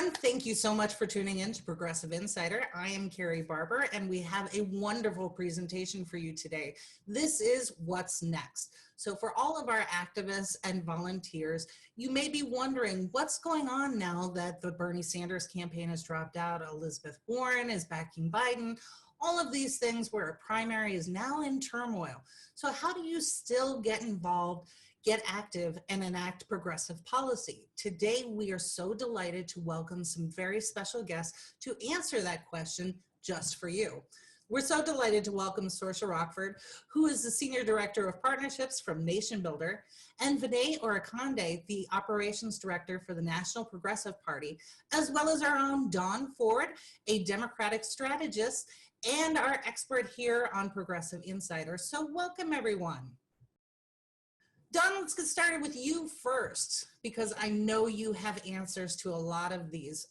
everyone. Thank you so much for tuning in to Progressive Insider. I am Carrie Barber, and we have a wonderful presentation for you today. This is What's Next. So for all of our activists and volunteers, you may be wondering what's going on now that the Bernie Sanders campaign has dropped out, Elizabeth Warren is backing Biden, all of these things where a primary is now in turmoil. So how do you still get involved, get active, and enact progressive policy? Today, we are so delighted to welcome some very special guests to answer that question just for you. We're so delighted to welcome Sorcha Rochford, who is the Senior Director of Partnerships from NationBuilder, and Vinay Orekondy, the Operations Director for the National Progressive Party, as well as our own Dawn Ford, a Democratic strategist, and our expert here on Progressive Insider. So welcome, everyone. Dawn, let's get started with you first, because I know you have answers to a lot of these.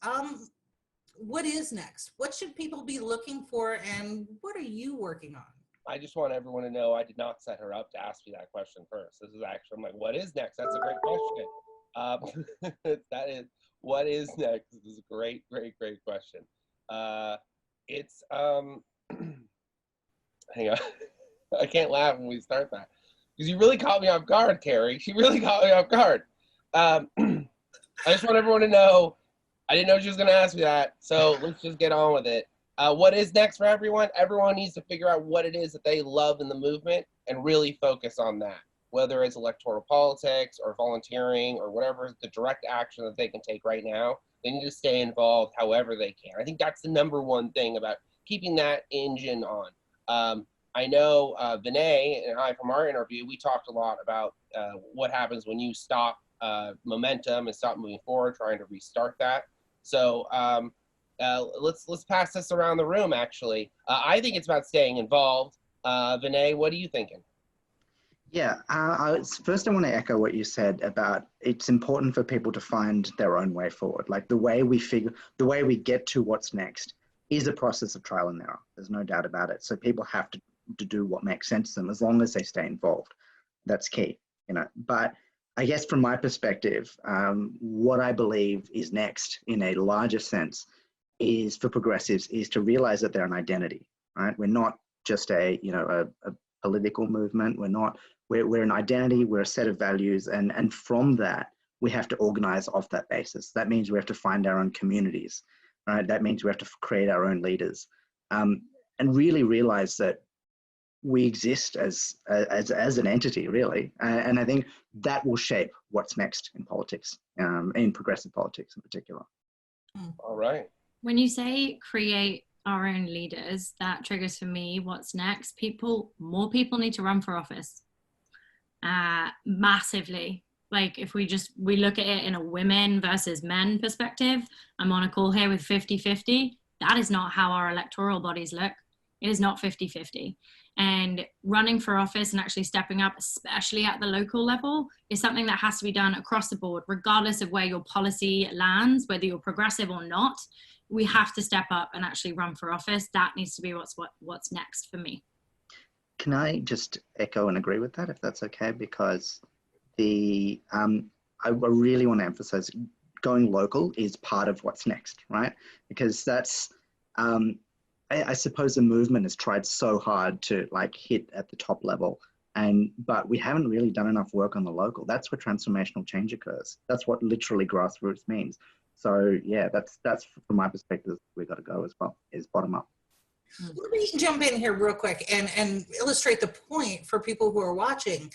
What is next? What should people be looking for, and what are you working on? I just want everyone to know I did not set her up to ask me that question first. This is actually, I'm like, what is next? That's a great question. That is, what is next? This is a great question. Hang on. I can't laugh when we start that, because you really caught me off guard, Carrie. She really caught me off guard. I just want everyone to know, I didn't know she was going to ask me that, so let's just get on with it. What is next for everyone? Everyone needs to figure out what it is that they love in the movement and really focus on that, whether it's electoral politics or volunteering or whatever the direct action that they can take right now. They need to stay involved however they can. I think that's the number one thing about keeping that engine on. I know Vinay and I, from our interview, we talked a lot about what happens when you stop momentum and stop moving forward, trying to restart that. So let's pass this around the room, actually. I think it's about staying involved. Vinay, what are you thinking? Yeah, first I want to echo what you said about it's important for people to find their own way forward. Like the way we get to what's next is a process of trial and error. There's no doubt about it. So people have to do what makes sense to them as long as they stay involved. That's key, you know. But I guess from my perspective, what I believe is next in a larger sense is for progressives is to realize that they're an identity, right? We're not just a political movement. We're an identity, we're a set of values. And from that, we have to organize off that basis. That means we have to find our own communities, right? That means we have to create our own leaders, and really realize that we exist as an entity, really. And I think that will shape what's next in politics, in progressive politics in particular. All right. When you say create our own leaders, that triggers for me what's next. More people need to run for office, massively. Like if we look at it in a women versus men perspective, I'm on a call here with 50-50. That is not how our electoral bodies look. It is not 50-50. And running for office and actually stepping up, especially at the local level, is something that has to be done across the board, regardless of where your policy lands, whether you're progressive or not. We have to step up and actually run for office. That needs to be what's next for me. Can I just echo and agree with that, if that's okay? Because I really want to emphasize going local is part of what's next, right? Because that's, I suppose the movement has tried so hard to like hit at the top level, but we haven't really done enough work on the local. That's where transformational change occurs. That's what literally grassroots means. So yeah, that's from my perspective, we've got to go as well, is bottom up. Let me jump in here real quick and illustrate the point for people who are watching.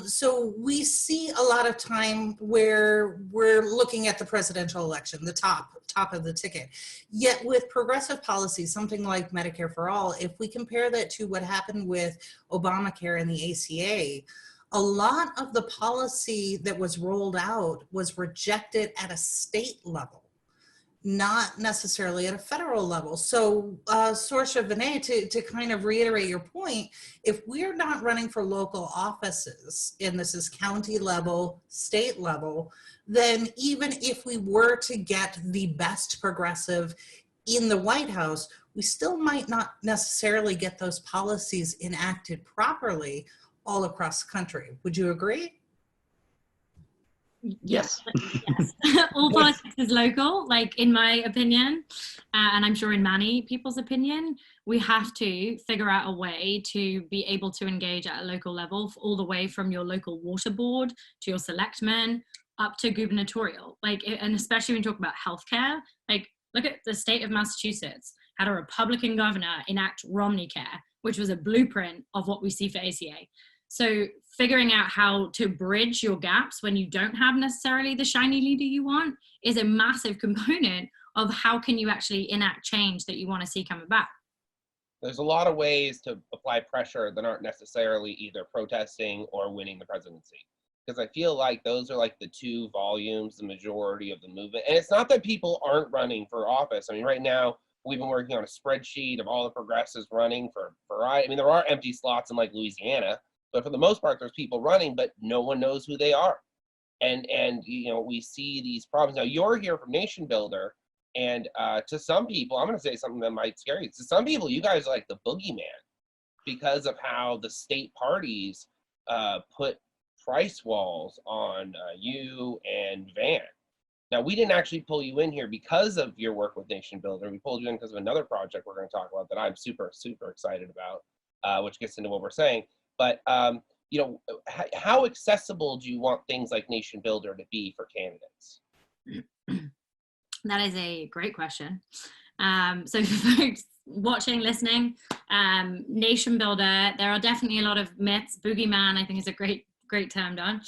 So we see a lot of time where we're looking at the presidential election, the top of the ticket. Yet with progressive policy, something like Medicare for All, if we compare that to what happened with Obamacare and the ACA, a lot of the policy that was rolled out was rejected at a state level, not necessarily at a federal level. So Sorcha, Vinay, to kind of reiterate your point, if we're not running for local offices, and this is county level, state level, then even if we were to get the best progressive in the White House, we still might not necessarily get those policies enacted properly all across the country. Would you agree? Yes. Yes. All politics is local, like in my opinion, and I'm sure in many people's opinion. We have to figure out a way to be able to engage at a local level, all the way from your local water board to your selectmen up to gubernatorial. Like, and especially when you talk about healthcare, like look at the state of Massachusetts had a Republican governor enact Romney Care, which was a blueprint of what we see for ACA. So figuring out how to bridge your gaps when you don't have necessarily the shiny leader you want is a massive component of how can you actually enact change that you want to see come about. There's a lot of ways to apply pressure that aren't necessarily either protesting or winning the presidency. Because I feel like those are like the two volumes, the majority of the movement. And it's not that people aren't running for office. I mean, right now, we've been working on a spreadsheet of all the progressives running for variety. I mean, there are empty slots in like Louisiana, but for the most part, there's people running, but no one knows who they are. And you know, we see these problems. Now, you're here from NationBuilder, and to some people, I'm going to say something that might scare you. To some people, you guys are like the boogeyman because of how the state parties put price walls on you and Van. Now, we didn't actually pull you in here because of your work with NationBuilder. We pulled you in because of another project we're going to talk about that I'm super, super excited about, which gets into what we're saying. But, you know, how accessible do you want things like NationBuilder to be for candidates? That is a great question. So for folks watching, listening, NationBuilder, there are definitely a lot of myths. Boogeyman, I think, is a great term, Don.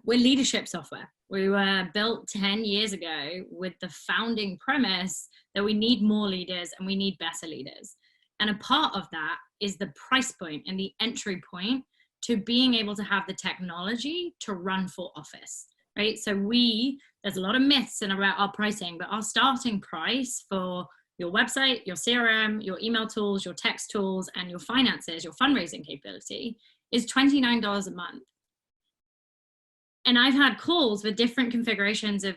We're leadership software. We were built 10 years ago with the founding premise that we need more leaders and we need better leaders. And a part of that is the price point and the entry point to being able to have the technology to run for office, right? So there's a lot of myths about our pricing, but our starting price for your website, your CRM, your email tools, your text tools, and your finances, your fundraising capability is $29 a month. And I've had calls with different configurations of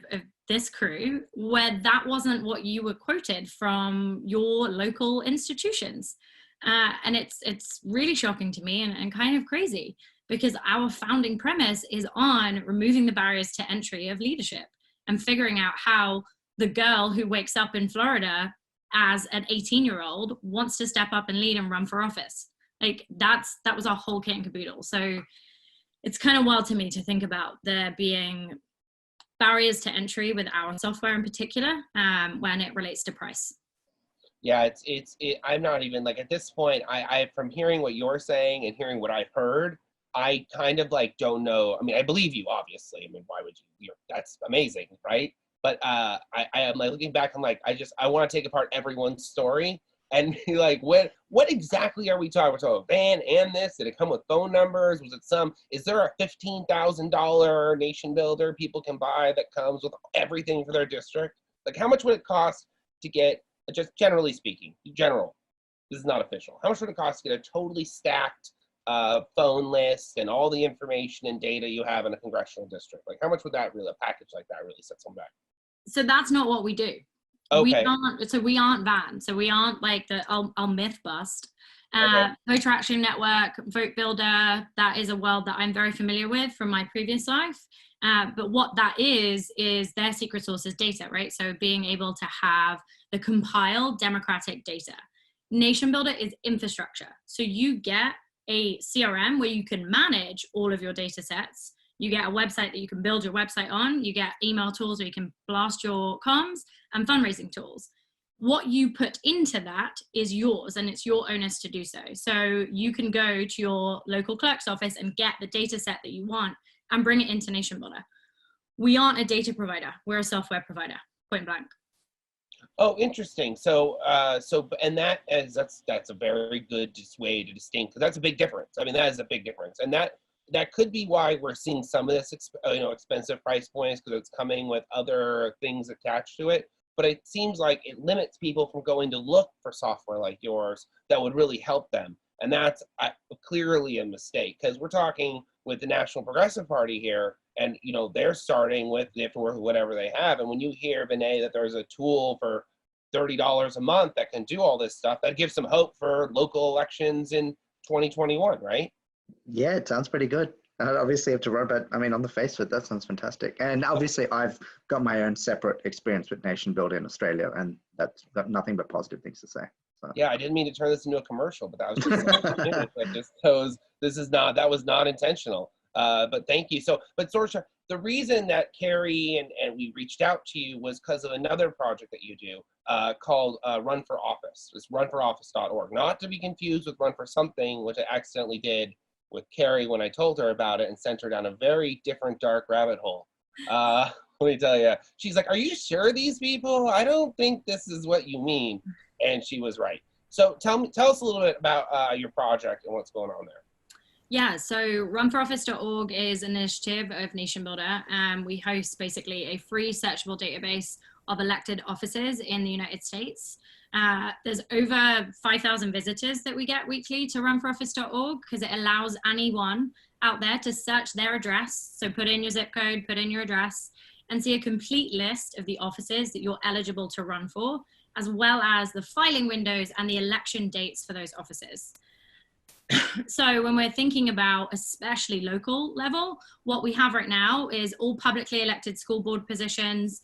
this crew where that wasn't what you were quoted from your local institutions. And it's really shocking to me and kind of crazy, because our founding premise is on removing the barriers to entry of leadership and figuring out how the girl who wakes up in Florida as an 18-year-old wants to step up and lead and run for office. Like that was our whole kit and caboodle. So it's kind of wild to me to think about there being barriers to entry with our software in particular when it relates to price. Yeah, I'm not even like at this point, I from hearing what you're saying and hearing what I've heard, I kind of like don't know. I mean, I believe you, obviously. I mean, why would you? That's amazing, right? But I am like looking back, I'm like, I want to take apart everyone's story and be like, what exactly are we talking about? We're talking about Van and this? Did it come with phone numbers? Was it is there a $15,000 NationBuilder people can buy that comes with everything for their district? Like, how much would it cost to get, just generally speaking, general, this is not official, how much would it cost to get a totally stacked phone list and all the information and data you have in a congressional district? Like, how much would that really, a package like that really set someone back? So that's not what we do. Okay. We aren't Van. So we aren't like I'll myth bust. Okay. Voter Action Network, Vote Builder, that is a world that I'm very familiar with from my previous life. But what that is their secret source is data, right? So being able to have the compiled democratic data. NationBuilder is infrastructure. So you get a CRM where you can manage all of your data sets. You get a website that you can build your website on. You get email tools where you can blast your comms and fundraising tools. What you put into that is yours and it's your onus to do so. So you can go to your local clerk's office and get the data set that you want and bring it into NationBuilder. We aren't a data provider. We're a software provider, point blank. Oh, interesting. So, and that's a very good way to distinct, because that's a big difference. I mean, that is a big difference, and that could be why we're seeing some of this, expensive price points, because it's coming with other things attached to it. But it seems like it limits people from going to look for software like yours that would really help them, and that's clearly a mistake, because we're talking with the National Progressive Party here, and they're starting with, they have to work with whatever they have. And when you hear, Vinay, that there's a tool for $30 a month that can do all this stuff, that gives some hope for local elections in 2021, right? Yeah, it sounds pretty good. I obviously have to run, but I mean, on the face of it, that sounds fantastic. And obviously, I've got my own separate experience with NationBuilder in Australia, and that's got nothing but positive things to say. So. Yeah, I didn't mean to turn this into a commercial, but that was just that just shows that was not intentional. But thank you. So, but Sorcha, the reason that Carrie and we reached out to you was because of another project that you do called Run for Office. It's runforoffice.org, not to be confused with Run for Something, which I accidentally did with Carrie when I told her about it and sent her down a very different dark rabbit hole. Let me tell you, she's like, "Are you sure these people? I don't think this is what you mean." And she was right. So tell us a little bit about your project and what's going on there. Yeah, so runforoffice.org is an initiative of NationBuilder. We host basically a free searchable database of elected offices in the United States. There's over 5,000 visitors that we get weekly to runforoffice.org because it allows anyone out there to search their address. So put in your zip code, put in your address, and see a complete list of the offices that you're eligible to run for, as well as the filing windows and the election dates for those offices. So when we're thinking about especially local level, what we have right now is all publicly elected school board positions,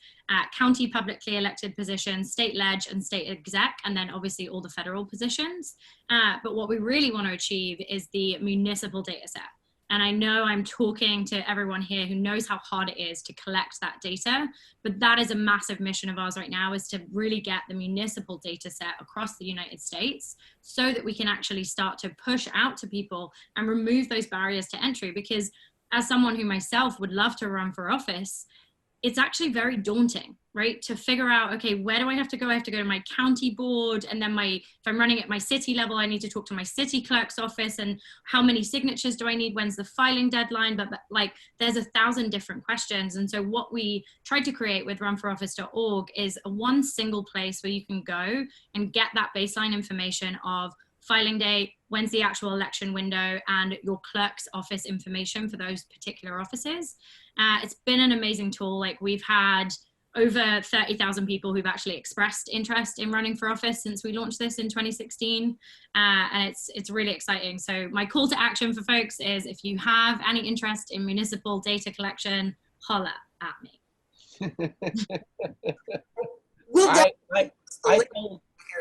county publicly elected positions, state leg and state exec, and then obviously all the federal positions. But what we really want to achieve is the municipal data set. And I know I'm talking to everyone here who knows how hard it is to collect that data, but that is a massive mission of ours right now, is to really get the municipal data set across the United States so that we can actually start to push out to people and remove those barriers to entry. Because as someone who myself would love to run for office, it's actually very daunting, right? To figure out, okay, where do I have to go? I have to go to my county board. And then if I'm running at my city level, I need to talk to my city clerk's office. And how many signatures do I need? When's the filing deadline? But like, there's 1,000 different questions. And so what we tried to create with runforoffice.org is one single place where you can go and get that baseline information of filing date, when's the actual election window, and your clerk's office information for those particular offices. It's been an amazing tool. Like, we've had over 30,000 people who've actually expressed interest in running for office since we launched this in 2016. And it's really exciting. So my call to action for folks is, if you have any interest in municipal data collection, holla at me.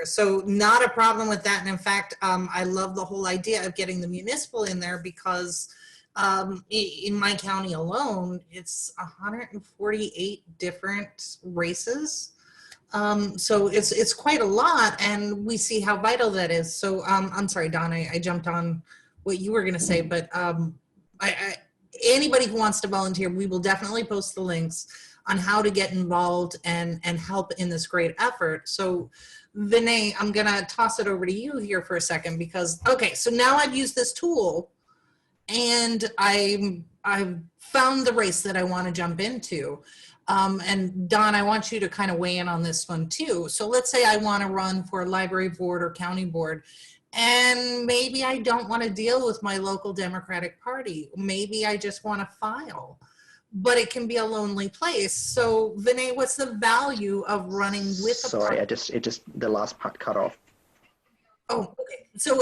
So not a problem with that. And in fact, I love the whole idea of getting the municipal in there, because in my county alone, it's 148 different races. So it's quite a lot, and we see how vital that is. So I'm sorry, Don, I jumped on what you were going to say, but anybody who wants to volunteer, we will definitely post the links on how to get involved and help in this great effort. So Vinay, I'm going to toss it over to you here for a second, because, okay, so now I've used this tool and I've found the race that I want to jump into. And Don, I want you to kind of weigh in on this one too. So let's say I want to run for a library board or county board, and maybe I don't want to deal with my local Democratic Party. Maybe I just want to file, but it can be a lonely place. So Vinay, what's the value of running with a Sorry, party? the last part cut off. Oh, okay. So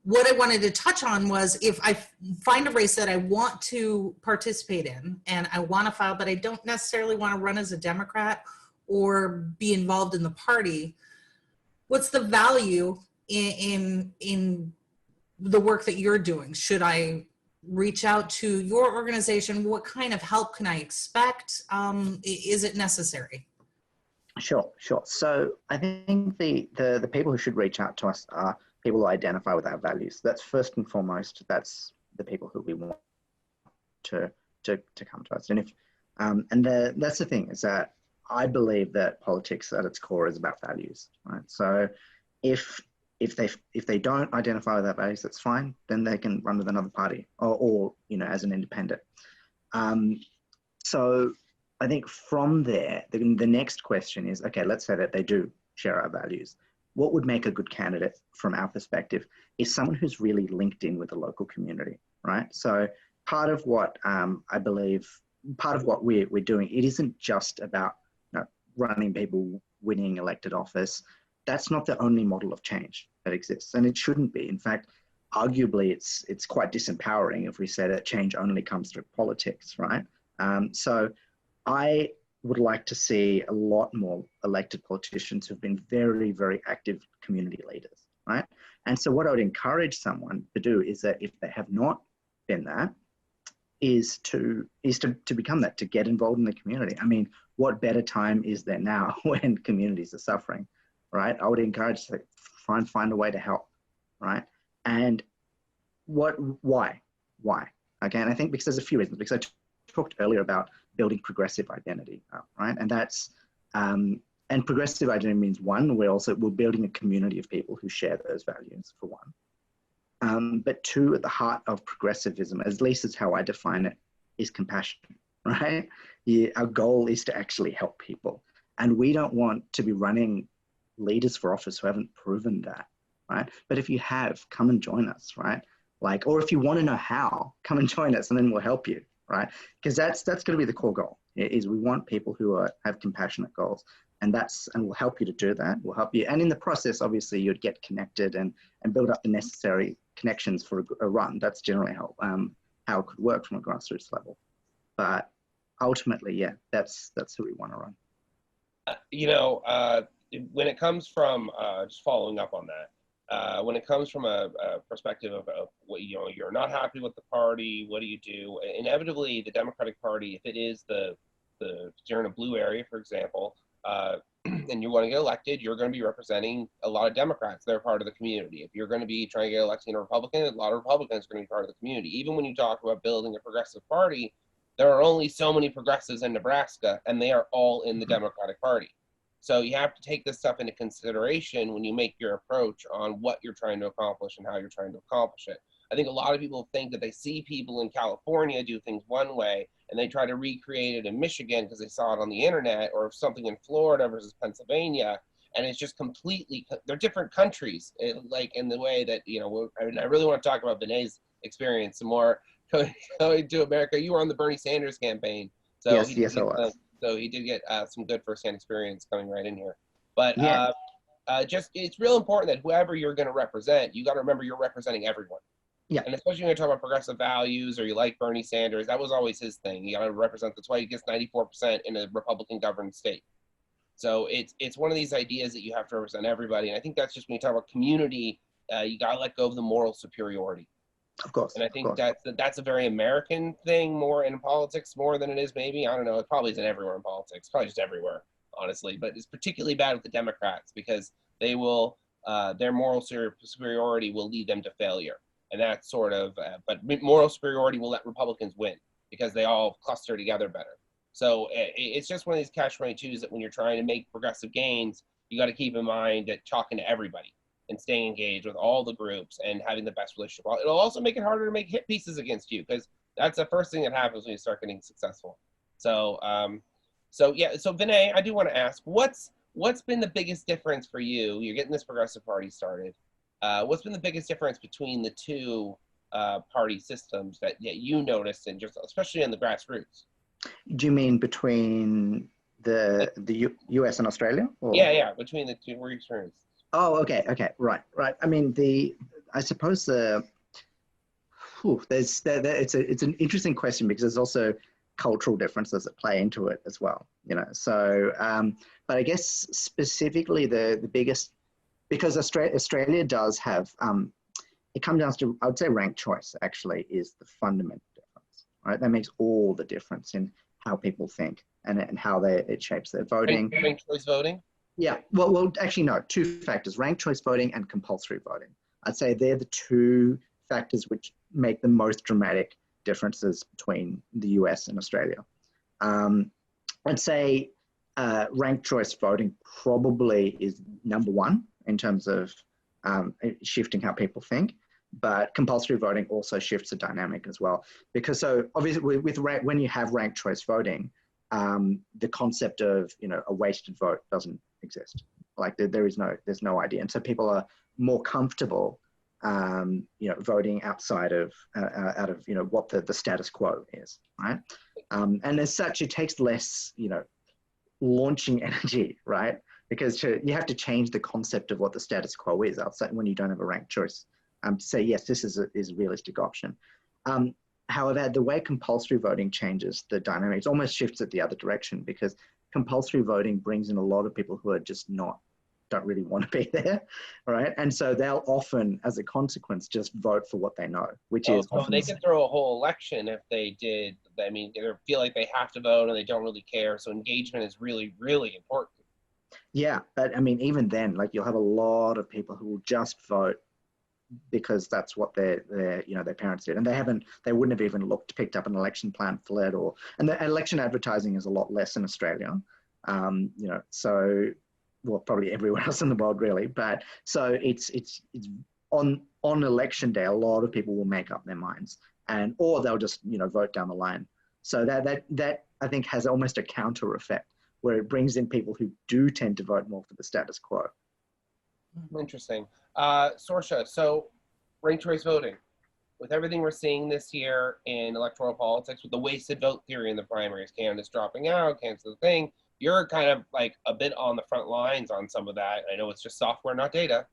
what I wanted to touch on was, if I find a race that I want to participate in and I want to file, but I don't necessarily want to run as a Democrat or be involved in the party, what's the value in the work that you're doing? Should I reach out to your organization? What kind of help can I expect? Is it necessary? Sure. So I think the people who should reach out to us are people who identify with our values. That's first and foremost. That's the people who we want to come to us. And that's the thing, is that I believe that politics at its core is about values, right? So if they don't identify with that values, that's fine. Then they can run with another party or as an independent. So I think from there, the next question is, okay, let's say that they do share our values. What would make a good candidate from our perspective is someone who's really linked in with the local community, right? So part of what I believe, part of what we're doing, it isn't just about running people, winning elected office. That's not the only model of change that exists, and it shouldn't be. In fact, arguably it's quite disempowering if we say that change only comes through politics, right? So I would like to see a lot more elected politicians who've been very, very active community leaders, right? And so what I would encourage someone to do is that if they have not been that, is to become that, to get involved in the community. I mean, what better time is there now when communities are suffering, right? I would encourage to find a way to help, right? And why? Okay, and I think because there's a few reasons. Because I talked earlier about building progressive identity, right? And that's and progressive identity means one, we're building a community of people who share those values, for one. But two, at the heart of progressivism, at least is how I define it, is compassion, right? Our goal is to actually help people. And we don't want to be running leaders for office who haven't proven that, right? But if you have, come and join us, right? Like, or if you want to know how, come and join us and then we'll help you, right? Because that's going to be the core goal, is we want people who have compassionate goals. And we'll help you to do that. We'll help you. And in the process, obviously, you'd get connected and build up the necessary connections for a run. That's generally how it could work from a grassroots level. But ultimately, yeah, that's who we want to run. When it comes from, just following up on that, when it comes from a perspective of what, you're not happy with the party, what do you do? Inevitably, the Democratic Party, if it is if you're in a blue area, for example, and you want to get elected, you're going to be representing a lot of Democrats. They're part of the community. If you're going to be trying to get elected in a Republican, a lot of Republicans are going to be part of the community. Even when you talk about building a progressive party, there are only so many progressives in Nebraska, and they are all in the Democratic Party. So you have to take this stuff into consideration when you make your approach on what you're trying to accomplish and how you're trying to accomplish it. I think a lot of people think that they see people in California do things one way, and they try to recreate it in Michigan because they saw it on the internet, or something in Florida versus Pennsylvania, and it's just completely, they're different countries, like in the way that, I really want to talk about Vinay's experience some more. Going to America, you were on the Bernie Sanders campaign, so yes, I was. So he did get some good firsthand experience coming right in here. But yeah. It's real important that whoever you're going to represent, you got to remember you're representing everyone. Yeah. And especially when you talk about progressive values, or you like Bernie Sanders, that was always his thing. You got to represent, that's why he gets 94% in a Republican governed state. So it's one of these ideas that you have to represent everybody. And I think that's just when you talk about community, you got to let go of the moral superiority. Of course. And I think that's a very American thing, more in politics, more than it is maybe. I don't know. It probably isn't everywhere in politics. Probably just everywhere, honestly. But it's particularly bad with the Democrats because they will, their moral superiority will lead them to failure. And that's sort of, but moral superiority will let Republicans win because they all cluster together better. So it's just one of these catch-22s that when you're trying to make progressive gains, you got to keep in mind that talking to everybody and staying engaged with all the groups and having the best relationship. It'll also make it harder to make hit pieces against you because that's the first thing that happens when you start getting successful. So Vinay, I do want to ask, what's been the biggest difference for you? You're getting this progressive party started. What's been the biggest difference between the two party systems that you noticed, and just especially in the grassroots? Do you mean between the US and Australia? Or? Yeah, between the two. Were you experienced? Oh, okay, right. I mean, I suppose it's an interesting question because there's also cultural differences that play into it as well. So, but I guess specifically the biggest, because Australia does have, it comes down to, I would say ranked choice actually is the fundamental difference, right? That makes all the difference in how people think and how it shapes their voting. Ranked choice voting? Yeah, well, actually no, two factors, ranked choice voting and compulsory voting. I'd say they're the two factors which make the most dramatic differences between the US and Australia. I'd say ranked choice voting probably is number one in terms of shifting how people think, but compulsory voting also shifts the dynamic as well. Because so obviously when you have ranked choice voting, the concept of a wasted vote doesn't exist. Like there's no idea, and so people are more comfortable voting outside of what the status quo is, right? And as such, it takes less launching energy, right? Because you have to change the concept of what the status quo is outside when you don't have a ranked choice to say, yes, this is a realistic option. However, the way compulsory voting changes the dynamics, almost shifts it the other direction, because compulsory voting brings in a lot of people who are just don't really want to be there, right? And so they'll often, as a consequence, just vote for what they know, which is so often they could throw a whole election if they did. I mean, they feel like they have to vote and they don't really care. So engagement is really, really important. Yeah, but I mean, even then, like, you'll have a lot of people who will just vote because that's what their parents did, and they wouldn't have even picked up an election pamphlet, and the election advertising is a lot less in Australia, so, well, probably everywhere else in the world really, but so it's on election day, a lot of people will make up their minds, or they'll just vote down the line. So that I think has almost a counter effect, where it brings in people who do tend to vote more for the status quo. Interesting. Sorcha, so ranked choice voting, with everything we're seeing this year in electoral politics, with the wasted vote theory in the primaries, candidates dropping out, cancel the thing, you're kind of like a bit on the front lines on some of that. I know it's just software, not data.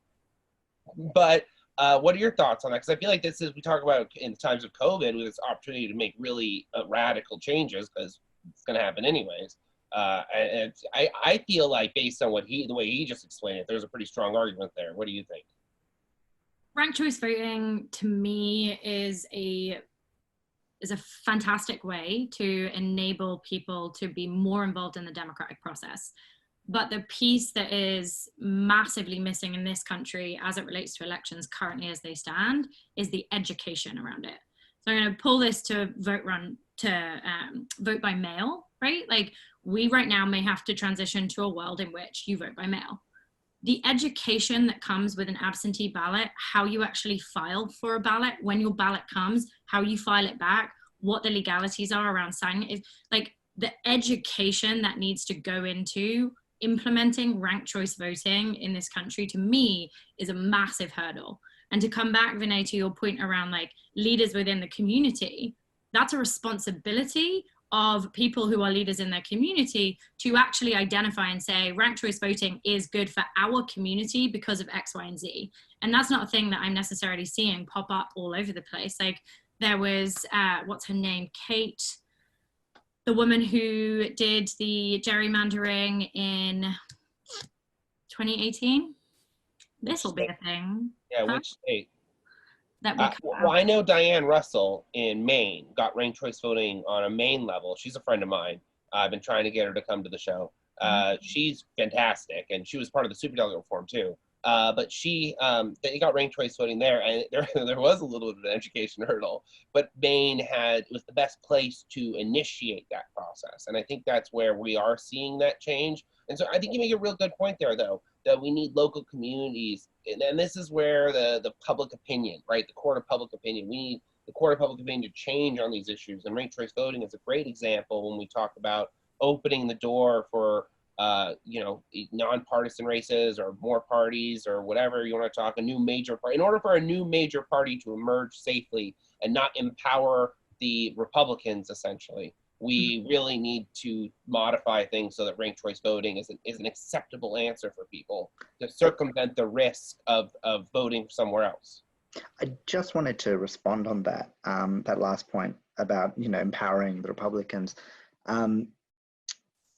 But what are your thoughts on that? Because I feel like we talk about in times of COVID, with this opportunity to make really radical changes, because it's going to happen anyways. And I feel like, based on the way he just explained it, there's a pretty strong argument there. What do you think? Ranked choice voting, to me, is a fantastic way to enable people to be more involved in the democratic process. But the piece that is massively missing in this country as it relates to elections currently as they stand is the education around it. So I'm going to pull this to vote by mail, right? Like, we right now may have to transition to a world in which you vote by mail. The education that comes with an absentee ballot, how you actually file for a ballot, when your ballot comes, how you file it back, what the legalities are around signing it, like the education that needs to go into implementing ranked choice voting in this country, to me, is a massive hurdle. And to come back, Vinay, to your point around like leaders within the community, that's a responsibility of people who are leaders in their community to actually identify and say ranked choice voting is good for our community because of X, Y, and Z. And that's not a thing that I'm necessarily seeing pop up all over the place. Like, there was, what's her name? Kate, the woman who did the gerrymandering in 2018. This will be a thing. Yeah, which state? Well, I know Diane Russell in Maine got ranked choice voting on a Maine level. She's a friend of mine. I've been trying to get her to come to the show. She's fantastic, and she was part of the superdelegate reform too. But they got ranked choice voting there, and there was a little bit of an education hurdle. But Maine was the best place to initiate that process, and I think that's where we are seeing that change. And so I think you make a real good point there, though, that we need local communities, and this is where the public opinion, right, the court of public opinion, we need the court of public opinion to change on these issues. And ranked choice voting is a great example when we talk about opening the door for nonpartisan races or more parties or whatever you want to talk, a new major party. In order for a new major party to emerge safely and not empower the Republicans, essentially, we really need to modify things so that ranked choice voting is an acceptable answer for people to circumvent the risk of voting somewhere else. I just wanted to respond on that, that last point about, empowering the Republicans.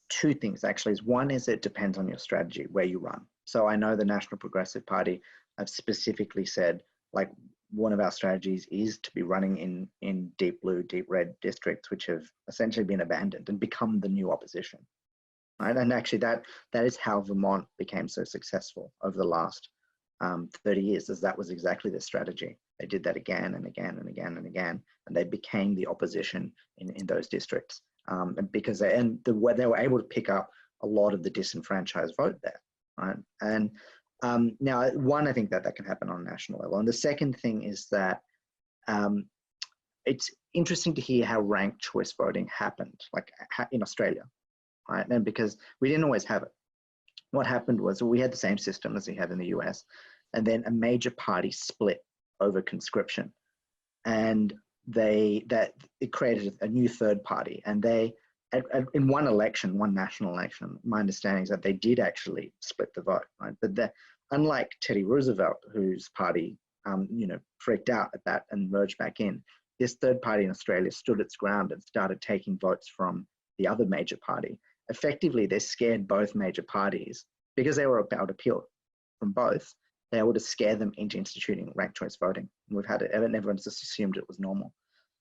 Two things, actually. One is it depends on your strategy, where you run. So I know the National Progressive Party have specifically said, like, one of our strategies is to be running in deep blue, deep red districts, which have essentially been abandoned and become the new opposition, right? And actually that is how Vermont became so successful over the last 30 years, as that was exactly the strategy. They did that again and again and again and again, and they became the opposition in those districts. Because they were able to pick up a lot of the disenfranchised vote there, right? And now, I think that can happen on a national level. And the second thing is that it's interesting to hear how ranked choice voting happened, like in Australia, right? And because we didn't always have it. What happened was we had the same system as we have in the US, and then a major party split over conscription, and it created a new third party. And in one national election, my understanding is that they did actually split the vote, right? But unlike Teddy Roosevelt, whose party freaked out at that and merged back in. This third party in Australia stood its ground and started taking votes from the other major party. Effectively, they scared both major parties because they were about appeal from both. They were able to scare them into instituting ranked choice voting. And we've had it, and everyone's just assumed it was normal.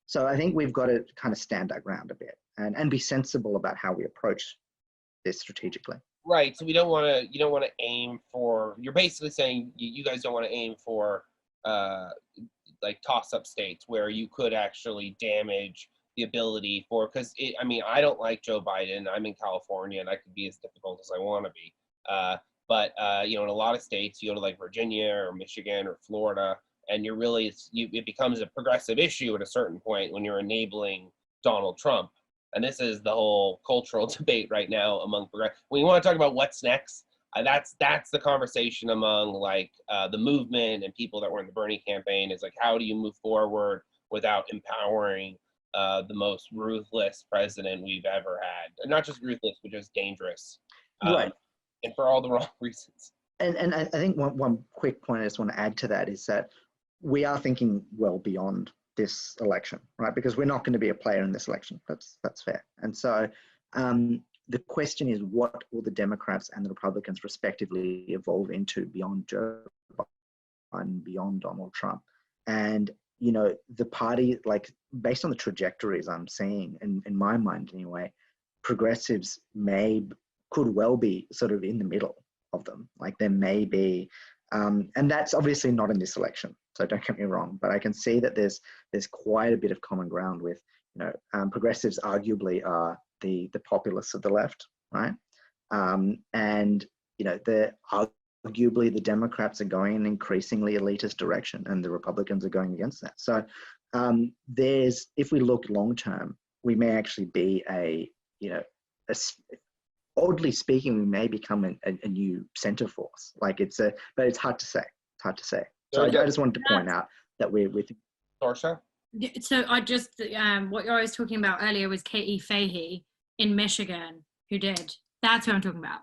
So I think we've got to kind of stand our ground a bit and be sensible about how we approach this strategically. Right. So you don't want to aim for, you're basically saying you guys don't want to aim for like toss-up states where you could actually damage the ability for, because I don't like Joe Biden. I'm in California and I could be as difficult as I want to be. But in a lot of states, you go to like Virginia or Michigan or Florida, and it becomes a progressive issue at a certain point when you're enabling Donald Trump. And this is the whole cultural debate right now among progressive. When you want to talk about what's next, that's the conversation among like the movement and people that were in the Bernie campaign, is like, how do you move forward without empowering the most ruthless president we've ever had? And not just ruthless, but just dangerous. Right. And for all the wrong reasons. And I think one quick point I just want to add to that is that we are thinking well beyond this election, right? Because we're not going to be a player in this election. That's fair. And so the question is, what will the Democrats and the Republicans respectively evolve into beyond Joe Biden, beyond Donald Trump? And, the party, like based on the trajectories I'm seeing in my mind anyway, progressives could well be sort of in the middle of them. Like there may be, and that's obviously not in this election, so don't get me wrong, but I can see that there's quite a bit of common ground with, progressives arguably are the populists of the left, right? And, arguably the Democrats are going in an increasingly elitist direction and the Republicans are going against that. So if we look long-term, we may actually be oddly speaking, we may become a new center force. But it's hard to say. It's hard to say. So I just wanted to point out that we're with Sorcha. So I just what I was talking about earlier was Katie Fahey in Michigan, who did. That's what I'm talking about.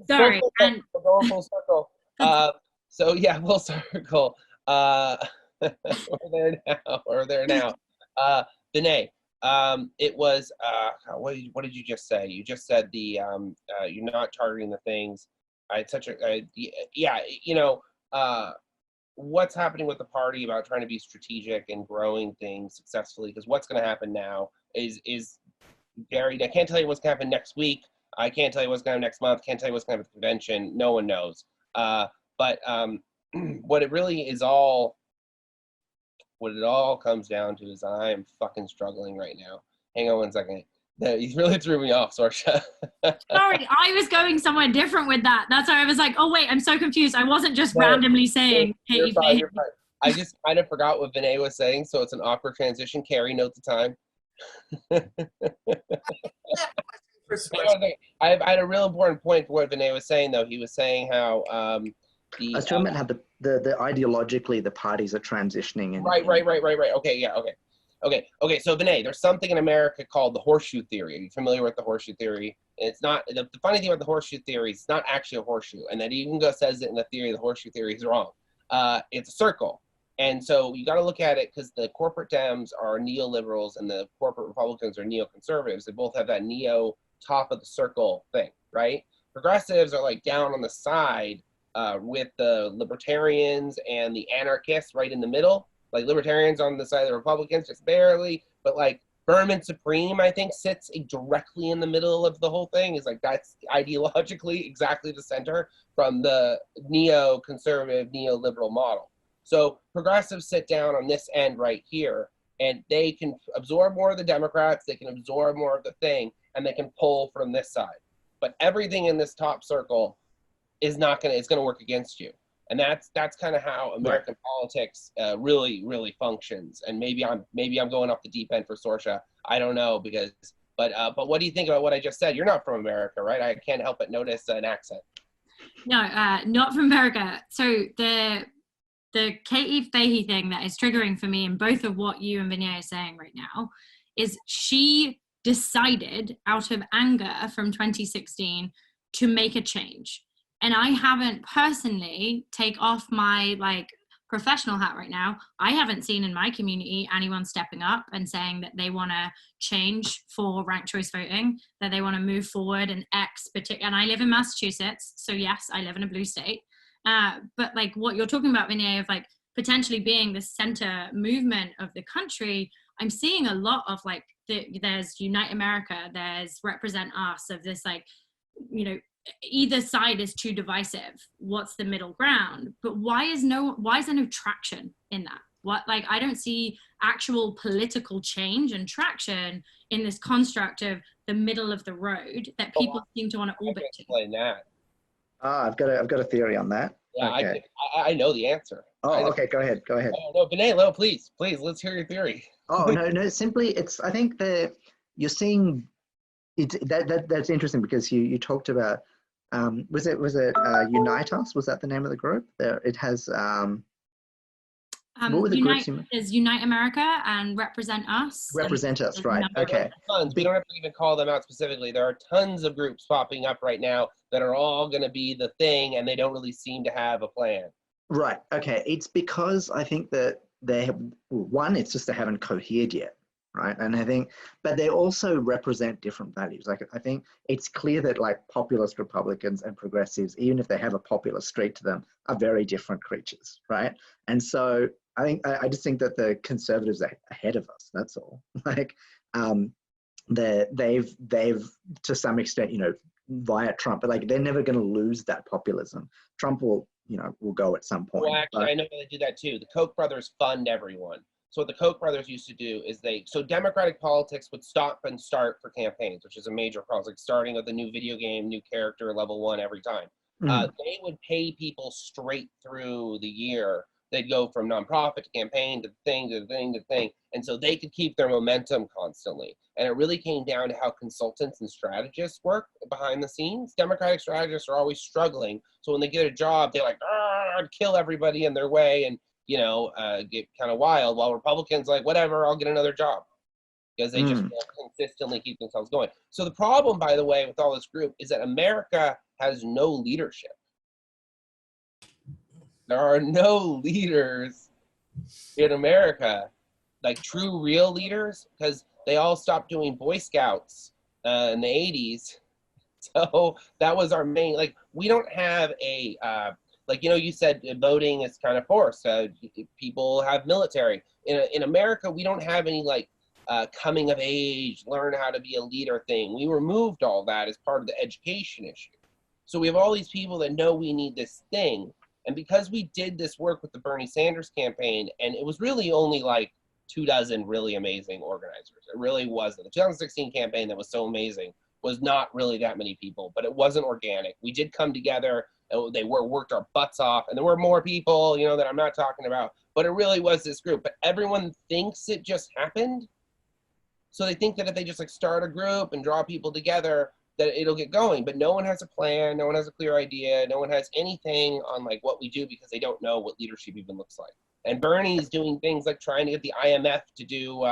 Sorry. And full circle. So yeah, full circle. We're there now. Vinay. It was what did you just say? You just said the you're not targeting the things. What's happening with the party about trying to be strategic and growing things successfully? Because what's going to happen now is Gary. I can't tell you what's going to happen next week. I can't tell you what's going to happen next month. Can't tell you what's going to happen at the convention. No one knows. But what it really is all. What it all comes down to is I am fucking struggling right now. Hang on one second. You really threw me off, Sorcha. Sorry, I was going somewhere different with that. That's why I was like, oh wait, I'm so confused. I wasn't just randomly saying Katie Fahey. You're fine. I just kind of forgot what Vinay was saying, so it's an awkward transition. Carrie, note the time. I had a real important point for what Vinay was saying, though. He was saying how I was talking about how the ideologically the parties are transitioning. Right. Okay. So Vinay, there's something in America called the horseshoe theory. Are you familiar with the horseshoe theory? And it's not, the funny thing about the horseshoe theory, it's not actually a horseshoe, and that even says it in the theory, the horseshoe theory is wrong. It's a circle. And so you got to look at it because the corporate Dems are neoliberals and the corporate Republicans are neoconservatives. They both have that neo top of the circle thing, right? Progressives are like down on the side with the libertarians and the anarchists right in the middle. Like libertarians on the side of the Republicans, just barely, but like Berman Supreme, I think, sits directly in the middle of the whole thing. Is like that's ideologically exactly the center from the neoconservative, neoliberal model. So progressives sit down on this end right here, and they can absorb more of the Democrats, they can absorb more of the thing, and they can pull from this side. But everything in this top circle is not gonna, it's gonna work against you. And that's kind of how American politics really functions. And maybe I'm going off the deep end for Sorcha. I don't know but what do you think about what I just said? You're not from America, right? I can't help but notice an accent. No, not from America. So the Katie Fahey thing that is triggering for me in both of what you and Vinay are saying right now is she decided out of anger from 2016 to make a change. And I haven't personally take off my like professional hat right now, I haven't seen in my community anyone stepping up and saying that they want to change for ranked choice voting, that they want to move forward in X particular. And I live in Massachusetts, so yes, I live in a blue state. But like what you're talking about, Vinay, of like potentially being the center movement of the country, I'm seeing a lot of like there's Unite America, there's Represent Us, of this like, you know, either side is too divisive. What's the middle ground? But why is there no traction in that? What, like, I don't see actual political change and traction in this construct of the middle of the road that people seem to want to orbit to. Explain that. I've got a theory on that. Yeah, okay. I know the answer. Oh, okay. Go ahead. Oh, no, Vinay, please, let's hear your theory. Oh, no. Simply, I think that you're seeing it. That's interesting because you talked about. Was it Unite Us? Was that the name of the group? There, it has. What were the groups? There's Unite America and Represent Us. Represent Us, right? Okay. Tons. We don't have to even call them out specifically. There are tons of groups popping up right now that are all going to be the thing, and they don't really seem to have a plan. Right. Okay. It's because I think that they have one. It's just they haven't cohered yet. Right. And I think, but they also represent different values. Like, I think it's clear that like populist Republicans and progressives, even if they have a populist streak to them, are very different creatures. Right. And so I just think that the conservatives are ahead of us. That's all. Like, they've to some extent, you know, via Trump, but like they're never going to lose that populism. Trump will go at some point. Well, actually, I know they do that too. The Koch brothers fund everyone. So what the Koch brothers used to do is so Democratic politics would stop and start for campaigns, which is a major process, like starting with a new video game, new character, level 1 every time. They would pay people straight through the year. They'd go from nonprofit to campaign to thing to thing to thing. And so they could keep their momentum constantly. And it really came down to how consultants and strategists work behind the scenes. Democratic strategists are always struggling. So when they get a job, they're like, kill everybody in their way and, get kind of wild, while Republicans like, whatever, I'll get another job, because they just consistently keep themselves going. So the problem, by the way, with all this group is that America has no leadership. There are no leaders in America, like true, real leaders, because they all stopped doing Boy Scouts in the 80s. So that was our main, like, we don't have a, you said voting is kind of forced. People have military. In America, we don't have any coming of age, learn how to be a leader thing. We removed all that as part of the education issue. So we have all these people that know we need this thing. And because we did this work with the Bernie Sanders campaign, and it was really only like 24 really amazing organizers. It really wasn't. The 2016 campaign that was so amazing was not really that many people, but it wasn't organic. We did come together. They worked our butts off, and there were more people, that I'm not talking about, but it really was this group. But everyone thinks it just happened. So they think that if they just start a group and draw people together, that it'll get going. But no one has a plan. No one has a clear idea. No one has anything on what we do, because they don't know what leadership even looks like. And Bernie's doing things like trying to get the IMF to do,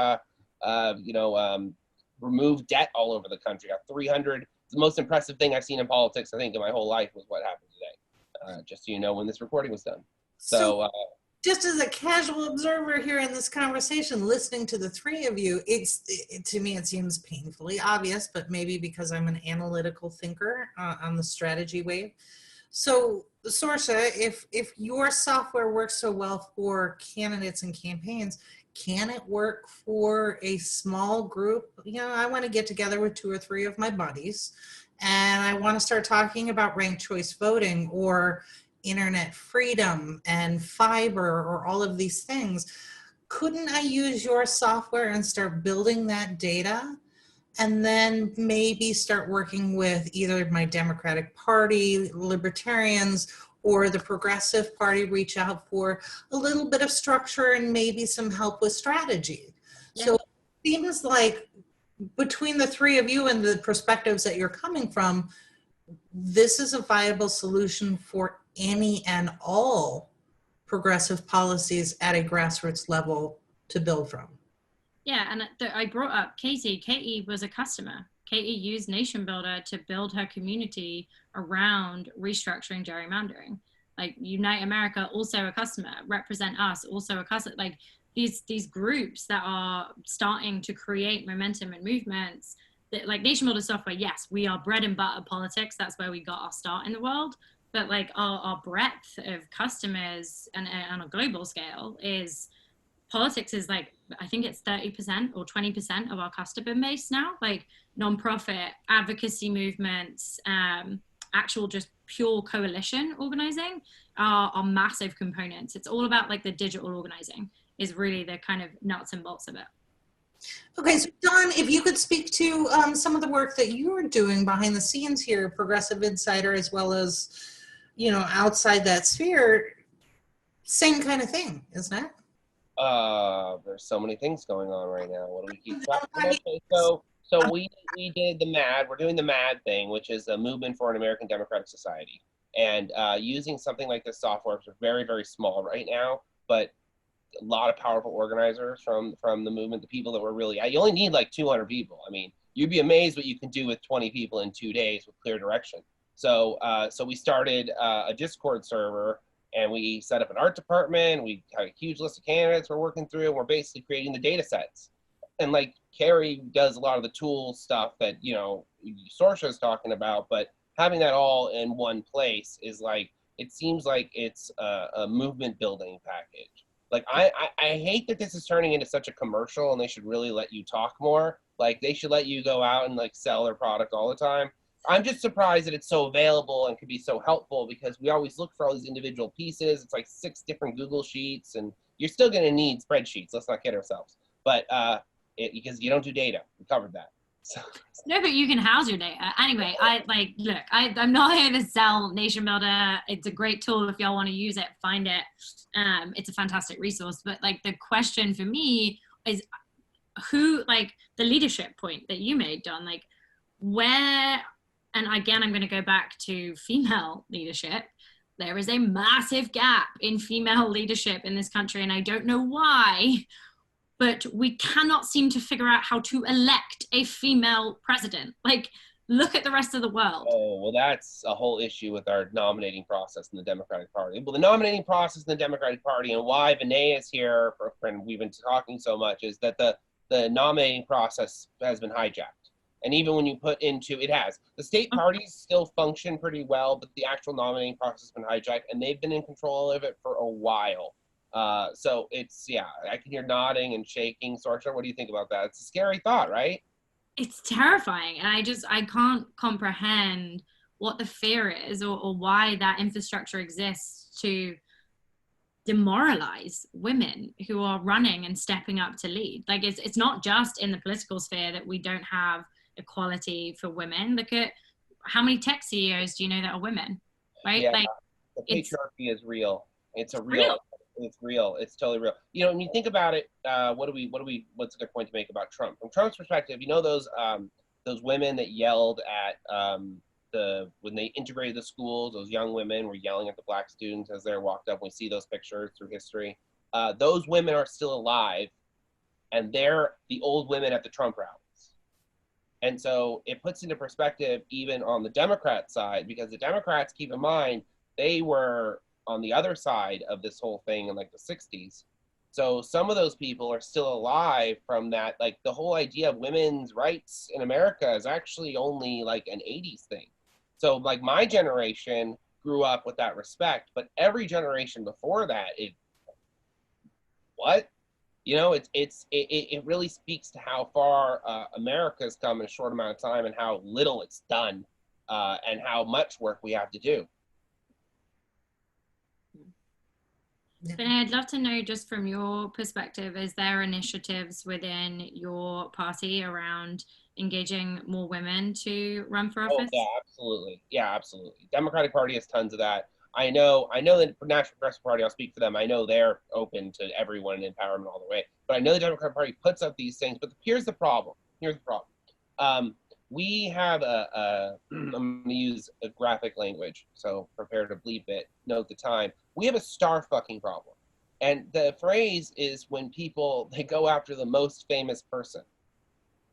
remove debt all over the country. 300. The most impressive thing I've seen in politics, I think, in my whole life was what happened today. Just so you know, when this recording was done. So just as a casual observer here in this conversation, listening to the three of you, to me, it seems painfully obvious, but maybe because I'm an analytical thinker on the strategy wave. So Sorcha, if your software works so well for candidates and campaigns, can it work for a small group? I want to get together with 2 or 3 of my buddies, and I want to start talking about ranked choice voting or internet freedom and fiber or all of these things. Couldn't I use your software and start building that data, and then maybe start working with either my Democratic Party, Libertarians, or the Progressive Party, reach out for a little bit of structure and maybe some help with strategy? Yeah. So it seems like between the 3 of you and the perspectives that you're coming from, this is a viable solution for any and all progressive policies at a grassroots level to build from. Yeah, and I brought up Katie. Katie was a customer. Katie used NationBuilder to build her community around restructuring gerrymandering. like Unite America, also a customer, Represent Us, also a customer. Like these groups that are starting to create momentum and movements that, like NationBuilder software, yes, we are bread and butter politics. That's where we got our start in the world. But like our breadth of customers and on a global scale is politics is like, I think it's 30% or 20% of our customer base now, like nonprofit advocacy movements, actual just pure coalition organizing are massive components. It's all about like the digital organizing is really the kind of nuts and bolts of it. Okay, so Don, if you could speak to some of the work that you are doing behind the scenes here, Progressive Insider, as well as, you know, outside that sphere, same kind of thing, isn't it? There's so many things going on right now. What do we keep talking about? Okay, so we did the MAD. We're doing the MAD thing, which is a movement for an American Democratic Society, and using something like this software, which is very, very small right now, but a lot of powerful organizers from the movement. The people that were really, you only need like 200 people. I mean, you'd be amazed what you can do with 20 people in 2 days with clear direction. So we started a Discord server, and we set up an art department. We have a huge list of candidates we're working through, and we're basically creating the data sets. And like Carrie does a lot of the tool stuff that, you know, Sorcha is talking about, but having that all in one place is like, it seems like it's a movement building package. Like, I hate that this is turning into such a commercial, and they should really let you talk more. Like, they should let you go out and like sell their product all the time. I'm just surprised that it's so available and could be so helpful, because we always look for all these individual pieces. It's like 6 different Google Sheets, and you're still going to need spreadsheets. Let's not kid ourselves. But because you don't do data, we covered that. So. No, but you can house your data. Anyway, I'm not here to sell NationBuilder. It's a great tool if y'all want to use it, find it. It's a fantastic resource. But like the question for me is who, like the leadership point that you made, Don, like where, and again, I'm going to go back to female leadership. There is a massive gap in female leadership in this country, and I don't know why, but we cannot seem to figure out how to elect a female president. Like, look at the rest of the world. Oh, well, that's a whole issue with our nominating process in the Democratic Party. Well, the nominating process in the Democratic Party, and why Vinay is here, and we've been talking so much, is that the nominating process has been hijacked. And even when you put into, it has. The state parties still function pretty well, but the actual nominating process has been hijacked, and they've been in control of it for a while. So it's, yeah, I can hear nodding and shaking. Sorcha, what do you think about that? It's a scary thought, right? It's terrifying. And I can't comprehend what the fear is or why that infrastructure exists to demoralize women who are running and stepping up to lead. Like it's not just in the political sphere that we don't have equality for women. Look at how many tech CEOs do you know that are women, right? Yeah, like the patriarchy is real. It's real. It's real. It's totally real. You know, when you think about it, what's a good point to make about Trump? From Trump's perspective, you know, those women that yelled at when they integrated the schools, those young women were yelling at the black students as they walked up. We see those pictures through history. Those women are still alive, and they're the old women at the Trump rallies. And so it puts into perspective even on the Democrat side, because the Democrats, keep in mind, they were on the other side of this whole thing in like the 60s. So some of those people are still alive from that. Like the whole idea of women's rights in America is actually only like an 80s thing. So like my generation grew up with that respect, but every generation before that, what? You know, it really speaks to how far America has come in a short amount of time, and how little it's done, and how much work we have to do. But I'd love to know, just from your perspective, is there initiatives within your party around engaging more women to run for office? Oh, yeah, absolutely. Yeah, absolutely. Democratic Party has tons of that. I know that for National Progressive Party, I'll speak for them. I know they're open to everyone in empowerment all the way. But I know the Democratic Party puts up these things. But here's the problem. We have I'm going to use a graphic language, so prepare to bleep it, note the time. We have a star fucking problem. And the phrase is when they go after the most famous person.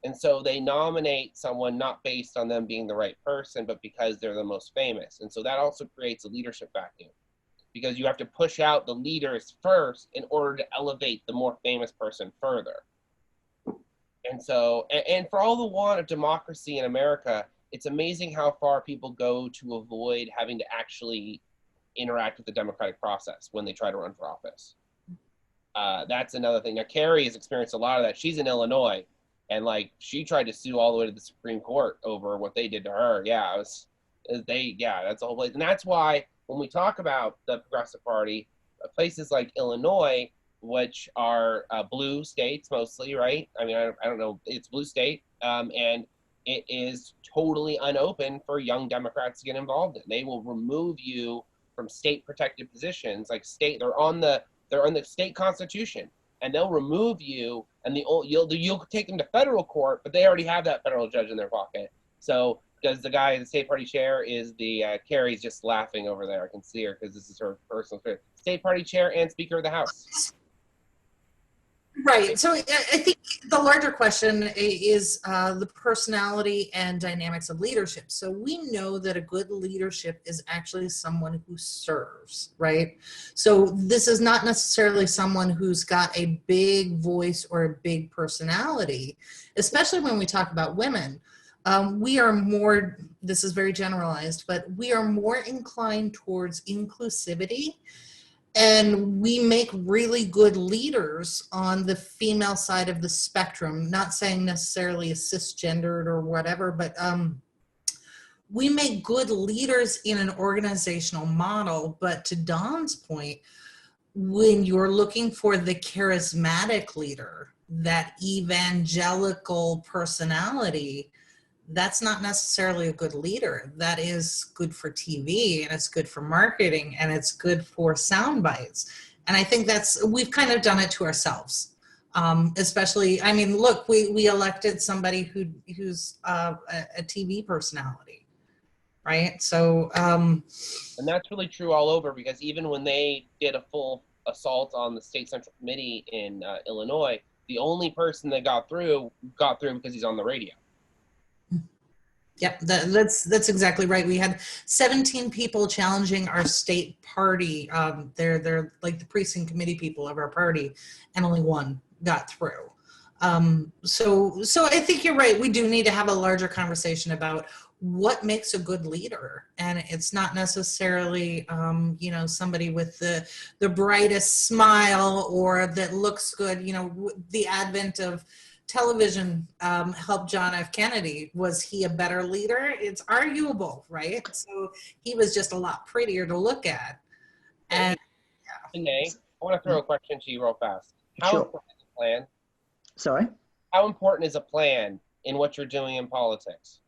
And so they nominate someone not based on them being the right person, but because they're the most famous. And so that also creates a leadership vacuum. because you have to push out the leaders first in order to elevate the more famous person further. And so, and for all the want of democracy in America, it's amazing how far people go to avoid having to actually interact with the democratic process when they try to run for office. That's another thing. Now, Carrie has experienced a lot of that. She's in Illinois, and like she tried to sue all the way to the Supreme Court over what they did to her. Yeah, that's the whole place. And that's why when we talk about the Progressive Party, places like Illinois, which are blue states mostly, right? I mean, I don't know, it's blue state, and it is totally unopen for young Democrats to get involved in. They will remove you from state protected positions, like they're on the state constitution, and they'll remove you, and you'll take them to federal court, but they already have that federal judge in their pocket. So because the state party chair is Carrie's just laughing over there. I can see her because this is her personal favorite. State party chair and Speaker of the House. Right. So I think the larger question is the personality and dynamics of leadership. So we know that a good leadership is actually someone who serves, right? So this is not necessarily someone who's got a big voice or a big personality, especially when we talk about women. We are more, this is very generalized, but we are more inclined towards inclusivity. And we make really good leaders on the female side of the spectrum, not saying necessarily a cisgendered or whatever, but we make good leaders in an organizational model. But to Don's point, when you're looking for the charismatic leader, that evangelical personality, that's not necessarily a good leader. That is good for TV, and it's good for marketing, and it's good for sound bites. And I think we've kind of done it to ourselves. Especially, I mean, look, we elected somebody who's a TV personality, right? So, and that's really true all over, because even when they did a full assault on the state central committee in Illinois, the only person that got through because he's on the radio. Yep, that's exactly right. We had 17 people challenging our state party. They're like the precinct committee people of our party, and only one got through. So I think you're right. We do need to have a larger conversation about what makes a good leader, and it's not necessarily somebody with the brightest smile or that looks good. The advent of television helped John F. Kennedy. Was he a better leader? It's arguable, right? So he was just a lot prettier to look at. And Vinay, I want to throw a question to you real fast. How important is a plan? Sorry? How important is a plan in what you're doing in politics?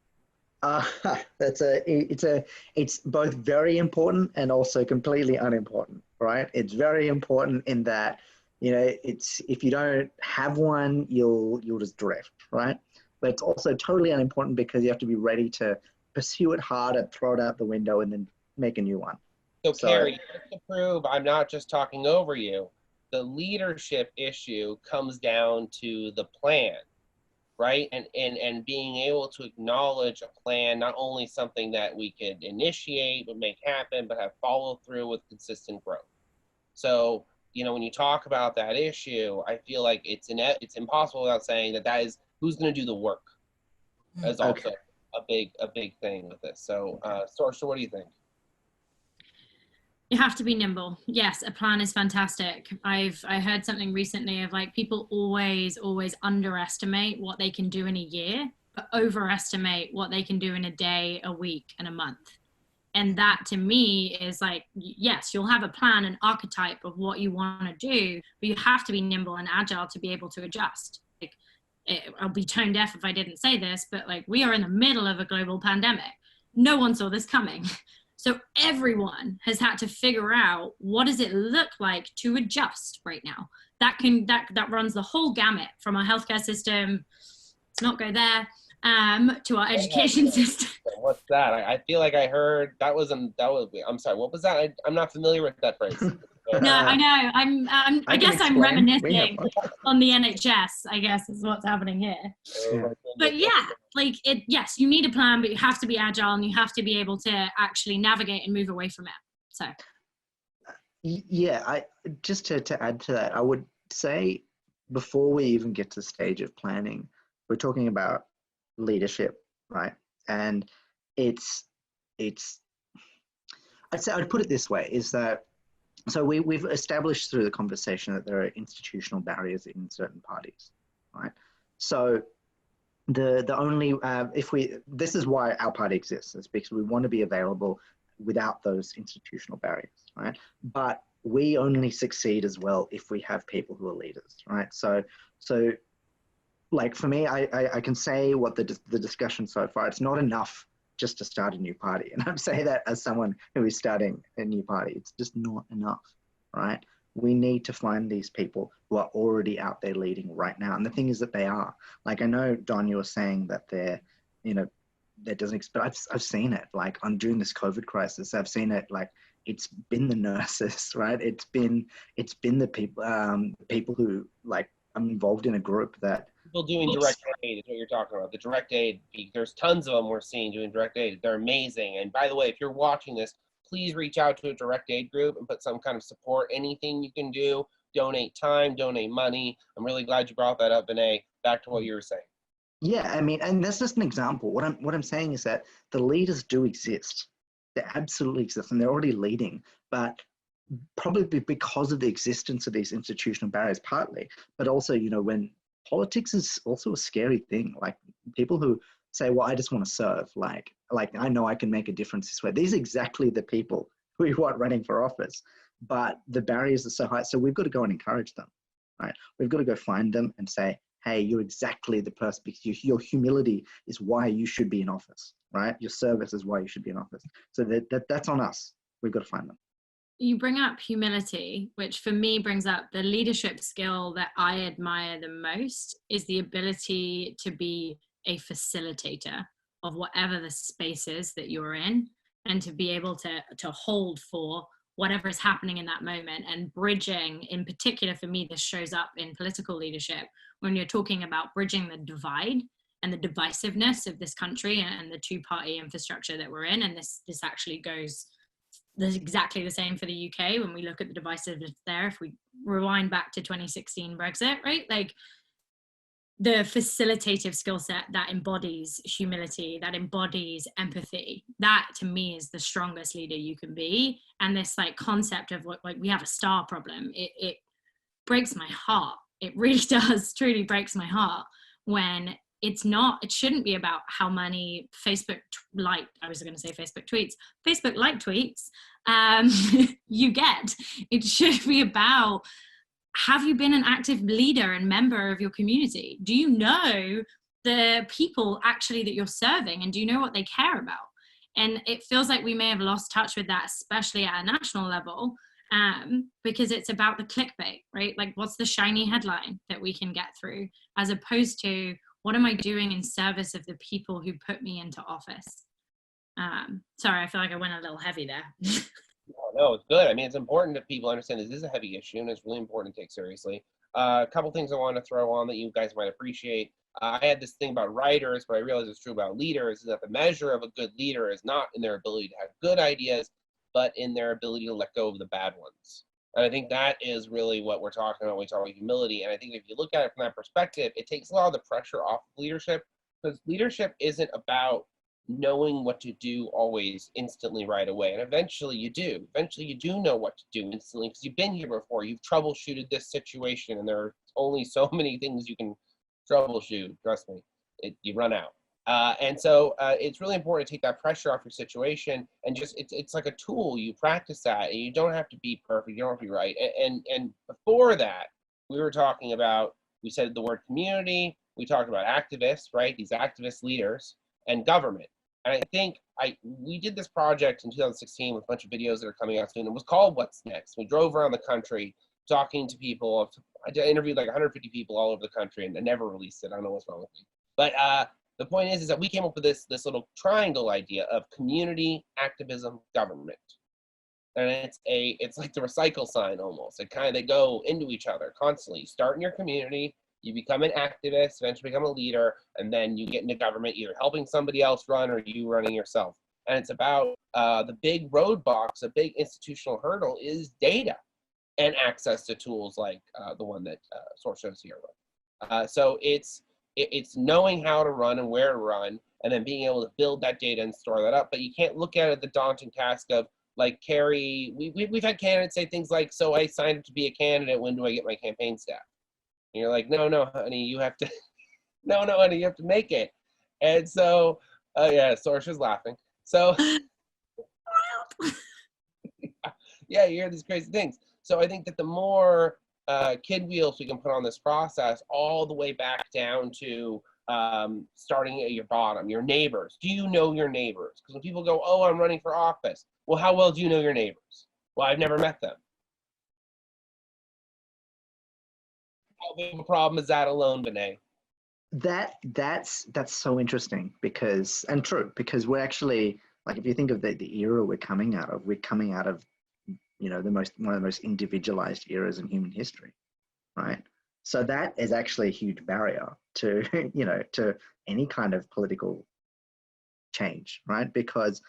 It's both very important and also completely unimportant, right? It's very important in that if you don't have one, you'll just drift, right? But it's also totally unimportant because you have to be ready to pursue it hard and throw it out the window and then make a new one. So Carrie, just to prove I'm not just talking over you, the leadership issue comes down to the plan, right? And being able to acknowledge a plan, not only something that we could initiate, but make happen, but have follow through with consistent growth. So, when you talk about that issue, I feel like it's impossible without saying that is who's going to do the work. That's also a big thing with this. So, Sorcha, what do you think? You have to be nimble. Yes, a plan is fantastic. I heard something recently of like people always underestimate what they can do in a year, but overestimate what they can do in a day, a week, and a month. And that to me is like, yes, you'll have a plan, an archetype of what you want to do, but you have to be nimble and agile to be able to adjust. Like, I'll be tone deaf if I didn't say this, but like we are in the middle of a global pandemic. No one saw this coming. So everyone has had to figure out what does it look like to adjust right now. That runs the whole gamut from our healthcare system, let's not go there, to our education system. What's that? I feel like I heard that was. I'm sorry. What was that? I'm not familiar with that phrase. No, I know. I guess I'm reminiscing on the NHS. I guess is what's happening here. But yeah, like it. Yes, you need a plan, but you have to be agile and you have to be able to actually navigate and move away from it. So. Yeah, just to add to that, I would say before we even get to the stage of planning, we're talking about leadership, right? And it's it's I'd put it this way, is that so we've established through the conversation that there are institutional barriers in certain parties, right? So the only if we this is why our party exists, is because we want to be available without those institutional barriers, right? But we only succeed as well if we have people who are leaders, right? So like for me, I can say what the discussion so far, it's not enough just to start a new party. And I'm saying that as someone who is starting a new party, it's just not enough, right? We need to find these people who are already out there leading right now. And the thing is that they are. Like, I know, Don, you were saying that they're, you know, that doesn't, but I've seen it, like during this COVID crisis, I've seen it, like it's been the nurses, right? It's been the people who, like, I'm involved in a group that, People doing direct aid is what you're talking about. The direct aid, there's tons of them we're seeing doing direct aid. They're amazing. And by the way, if you're watching this, please reach out to a direct aid group and put some kind of support, anything you can do. Donate time, donate money. I'm really glad you brought that up, Vinay. Back to what you were saying. yeah, I mean, and that's just an example. What I'm saying is that the leaders do exist. They absolutely exist, and they're already leading. But probably because of the existence of these institutional barriers, partly, but also, you know, when politics is also a scary thing. Like people who say, "Well, I just want to serve," like I know I can make a difference this way. These are exactly the people who we want running for office, but the barriers are so high. So we've got to go and encourage them, right? We've got to go find them and say, "Hey, you're exactly the person, because your humility is why you should be in office, right? Your service is why you should be in office." So that's on us. We've got to find them. You bring up humility, which for me brings up the leadership skill that I admire the most, is the ability to be a facilitator of whatever the space is that you're in, and to be able to hold for whatever is happening in that moment. And bridging, in particular for me, this shows up in political leadership when you're talking about bridging the divide and the divisiveness of this country and the two-party infrastructure that we're in. And this actually goes, there's exactly the same for the UK when we look at the divisiveness there. If we rewind back to 2016 Brexit, right? Like the facilitative skill set that embodies humility, that embodies empathy, that to me is the strongest leader you can be. And this like concept of what, like, we have a star problem, it breaks my heart. It really does, truly breaks my heart when it shouldn't be about how many Facebook like tweets you get. It should be about, have you been an active leader and member of your community? Do you know the people actually that you're serving, and do you know what they care about? And it feels like we may have lost touch with that, especially at a national level, because it's about the clickbait, right? Like, what's the shiny headline that we can get through, as opposed to, what am I doing in service of the people who put me into office? Sorry, I feel like I went a little heavy there. No, it's good. I mean, it's important that people understand this is a heavy issue, and it's really important to take seriously. A couple things I want to throw on that you guys might appreciate. I had this thing about writers, but I realized it's true about leaders, is that the measure of a good leader is not in their ability to have good ideas, but in their ability to let go of the bad ones. And I think that is really what we're talking about when we talk about humility. And I think if you look at it from that perspective, it takes a lot of the pressure off of leadership, because leadership isn't about knowing what to do always instantly right away. And eventually you do. Eventually you do know what to do instantly, because you've been here before. You've troubleshooted this situation, and there are only so many things you can troubleshoot. Trust me, you run out. And so it's really important to take that pressure off your situation, and just it's like a tool. You practice that, and you don't have to be perfect. You don't have to be right. And before that, we were talking about, we said the word community. We talked about activists, right? These activist leaders, and government. And I think we did this project in 2016 with a bunch of videos that are coming out soon. It was called What's Next. We drove around the country talking to people. I interviewed like 150 people all over the country, and I never released it. I don't know what's wrong with me. But the point is that we came up with this little triangle idea of community, activism, government. And it's like the recycle sign almost. They go into each other constantly. You start in your community, you become an activist, eventually become a leader, and then you get into government, either helping somebody else run or you running yourself. And it's about the big roadblocks, a big institutional hurdle is data and access to tools like the one that Sorcha is here with. So it's knowing how to run and where to run, and then being able to build that data and store that up. But you can't look at it the daunting task of, like, Carrie, we've had candidates say things like, so I signed up to be a candidate, when do I get my campaign staff? And you're like, no, honey, you have to, no, honey, you have to make it. And so, yeah, Sorcha's laughing. So, yeah, you hear these crazy things. So I think that the more kid wheels we can put on this process, all the way back down to starting at your bottom, your neighbors. Do you know your neighbors? Because when people go, oh, I'm running for office. Well, how well do you know your neighbors? Well, I've never met them. How big of a problem is that alone, Vinay? That's so interesting, because, and true, because we're actually, like, if you think of the era we're coming out of, you know, one of the most individualized eras in human history, right? So that is actually a huge barrier to, you know, to any kind of political change, right? Because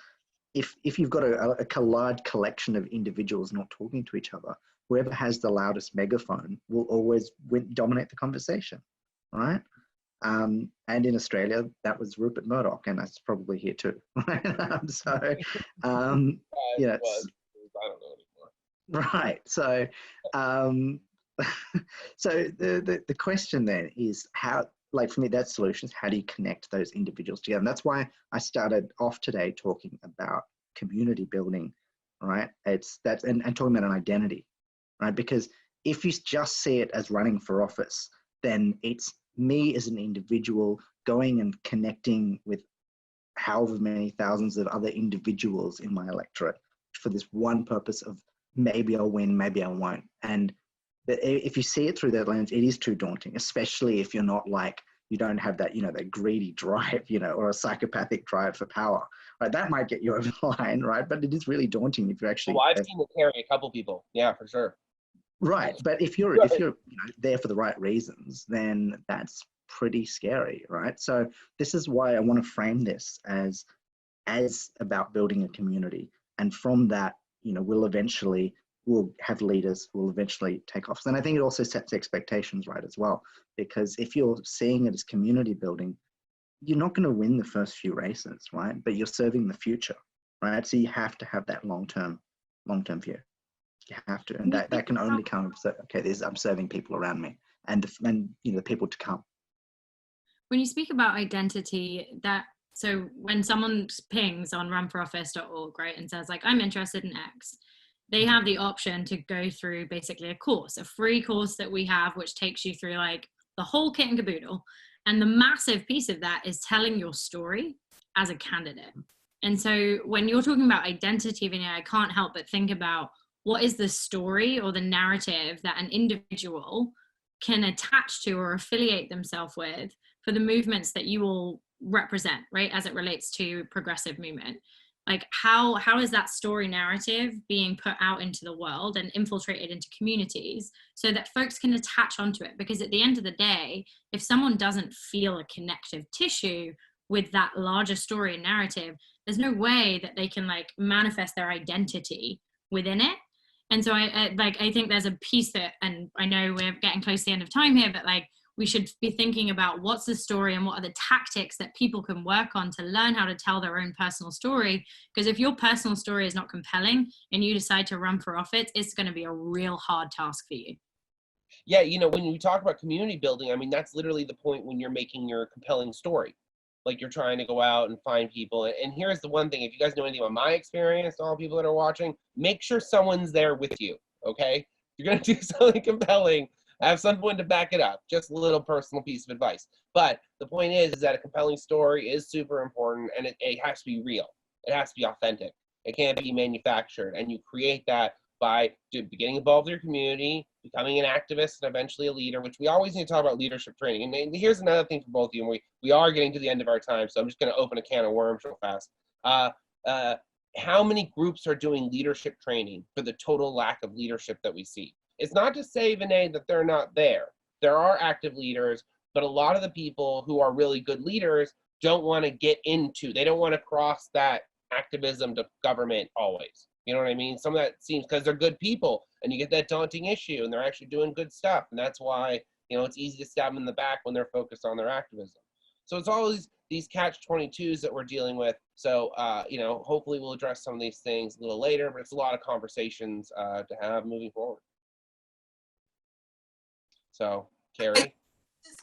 if you've got a large collection of individuals not talking to each other, whoever has the loudest megaphone will always dominate the conversation, right? And in Australia, that was Rupert Murdoch, and that's probably here too. So, yeah, I don't know anymore. right. So, so the question then is how, like, for me, that's solutions. How do you connect those individuals together? And that's why I started off today talking about community building, right? It's that, and talking about an identity, right? Because if you just see it as running for office, then it's me as an individual going and connecting with however many thousands of other individuals in my electorate for this one purpose of, maybe I'll win, maybe I won't. And if you see it through that lens, it is too daunting, especially if you're not, like, you don't have that, you know, that greedy drive, you know, or a psychopathic drive for power, right? That might get you over the line, right? But it is really daunting if you're actually. Well, I've seen it carry a couple people, yeah, for sure. Right, but if you're you know, there for the right reasons, then that's pretty scary, right? So this is why I want to frame this as about building a community, and from that, you know, we'll have leaders who will eventually take office. And I think it also sets expectations right as well, because if you're seeing it as community building, you're not going to win the first few races, right? But you're serving the future, right? So you have to have that long-term view. You have to, and that can only come with, okay, I'm serving people around me, and you know, the people to come. When you speak about identity, so when someone pings on runforoffice.org, right, and says, like, I'm interested in X, they have the option to go through basically a free course that we have, which takes you through, like, the whole kit and caboodle. And the massive piece of that is telling your story as a candidate. And so when you're talking about identity, Vinay, I can't help but think about, what is the story or the narrative that an individual can attach to or affiliate themselves with for the movements that you all represent, right, as it relates to progressive movement? Like, how is that story narrative being put out into the world and infiltrated into communities so that folks can attach onto it? Because at the end of the day, if someone doesn't feel a connective tissue with that larger story and narrative, there's no way that they can, like, manifest their identity within it. And so I think there's a piece that, and I know we're getting close to the end of time here, but, like, we should be thinking about what's the story and what are the tactics that people can work on to learn how to tell their own personal story. Because if your personal story is not compelling and you decide to run for office, it's going to be a real hard task for you. Yeah, you know, when you talk about community building, I mean, that's literally the point when you're making your compelling story. Like, you're trying to go out and find people. And here's the one thing, if you guys know anything about my experience, all people that are watching, make sure someone's there with you, okay? If you're going to do something compelling, have someone to back it up. Just a little personal piece of advice. But the point is that a compelling story is super important, and it has to be real. It has to be authentic. It can't be manufactured. And you create that by getting involved with your community, becoming an activist, and eventually a leader, which we always need to talk about leadership training. And here's another thing for both of you, and we are getting to the end of our time, so I'm just going to open a can of worms real fast. How many groups are doing leadership training for the total lack of leadership that we see? It's not to say, Vinay, that they're not there. There are active leaders, but a lot of the people who are really good leaders don't want to they don't want to cross that activism to government always. You know what I mean? Some of that seems because they're good people, and you get that daunting issue, and they're actually doing good stuff, and that's why, you know, it's easy to stab them in the back when they're focused on their activism. So it's all these catch-22s that we're dealing with. So, you know, hopefully we'll address some of these things a little later, but it's a lot of conversations to have moving forward. So, Carrie?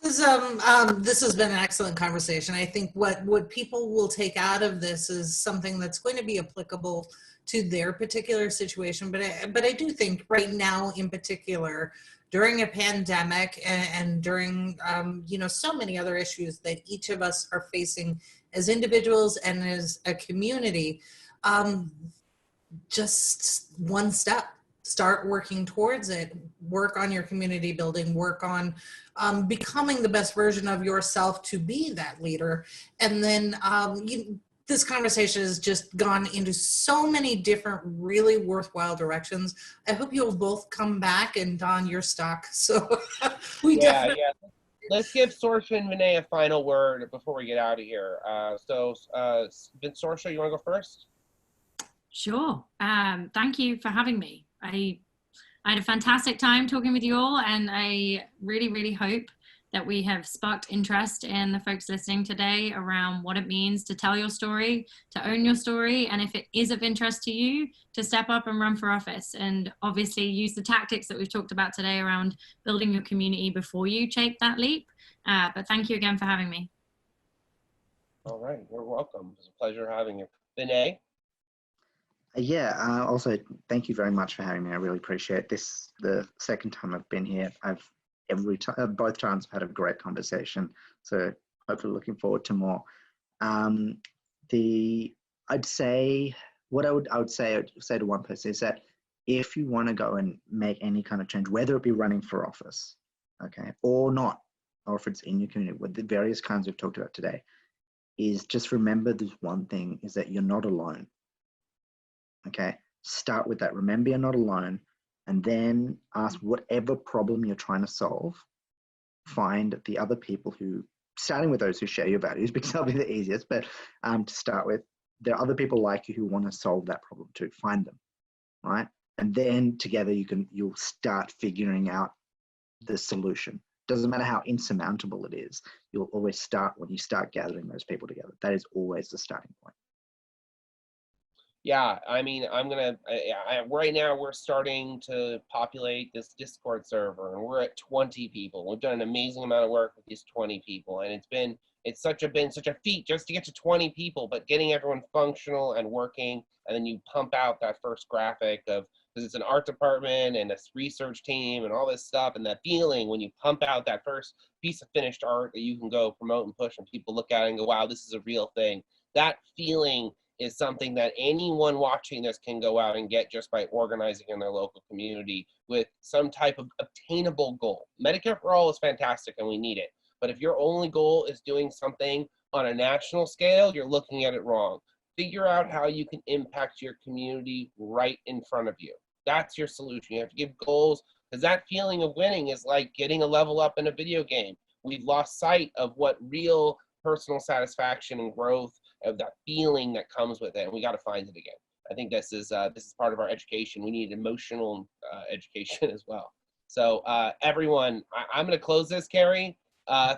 This has been an excellent conversation. I think what people will take out of this is something that's going to be applicable to their particular situation. But I do think right now in particular, during a pandemic and during, you know, so many other issues that each of us are facing as individuals and as a community, just one step. Start working towards it, work on your community building, work on becoming the best version of yourself to be that leader. And then this conversation has just gone into so many different really worthwhile directions. I hope you'll both come back and don your stock. So yeah. Let's give Sorcha and Vinay a final word before we get out of here. Sorcha, you want to go first? Sure. Thank you for having me. I had a fantastic time talking with you all, and I really, really hope that we have sparked interest in the folks listening today around what it means to tell your story, to own your story, and if it is of interest to you, to step up and run for office, and obviously use the tactics that we've talked about today around building your community before you take that leap. But thank you again for having me. All right, you're welcome. It was a pleasure having you. Vinay? Yeah, also thank you very much for having me. I really appreciate this. The second time I've been here, both times I've had a great conversation. So hopefully looking forward to more. I'd say what I would say to one person is that if you want to go and make any kind of change, whether it be running for office, okay, or not, or if it's in your community, with the various kinds we've talked about today, is just remember this one thing, is that you're not alone. Okay, start with that. Remember you're not alone, and then ask whatever problem you're trying to solve. Find the other people who, starting with those who share your values, because that'll be the easiest, but to start with, there are other people like you who want to solve that problem too. Find them, right? And then together you'll start figuring out the solution. Doesn't matter how insurmountable it is, you'll always start when you start gathering those people together. That is always the starting point. Yeah, I mean, right now we're starting to populate this Discord server, and we're at 20 people. We've done an amazing amount of work with these 20 people, and it's been such a feat just to get to 20 people, but getting everyone functional and working, and then you pump out that first graphic of, because it's an art department and a research team and all this stuff, and that feeling when you pump out that first piece of finished art that you can go promote and push, and people look at it and go, wow, this is a real thing. That feeling is something that anyone watching this can go out and get just by organizing in their local community with some type of obtainable goal. Medicare for all is fantastic and we need it. But if your only goal is doing something on a national scale, you're looking at it wrong. Figure out how you can impact your community right in front of you. That's your solution. You have to give goals, because that feeling of winning is like getting a level up in a video game. We've lost sight of what real personal satisfaction and growth, of that feeling that comes with it, and we got to find it again. I think this is part of our education. We need emotional education as well. So everyone, I'm going to close this, Carrie.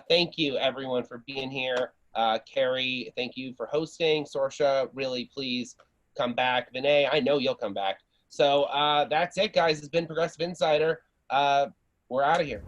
Thank you, everyone, for being here. Carrie, thank you for hosting. Sorcha, really, please come back. Vinay, I know you'll come back. So that's it, guys. It's been Progressive Insider. We're out of here.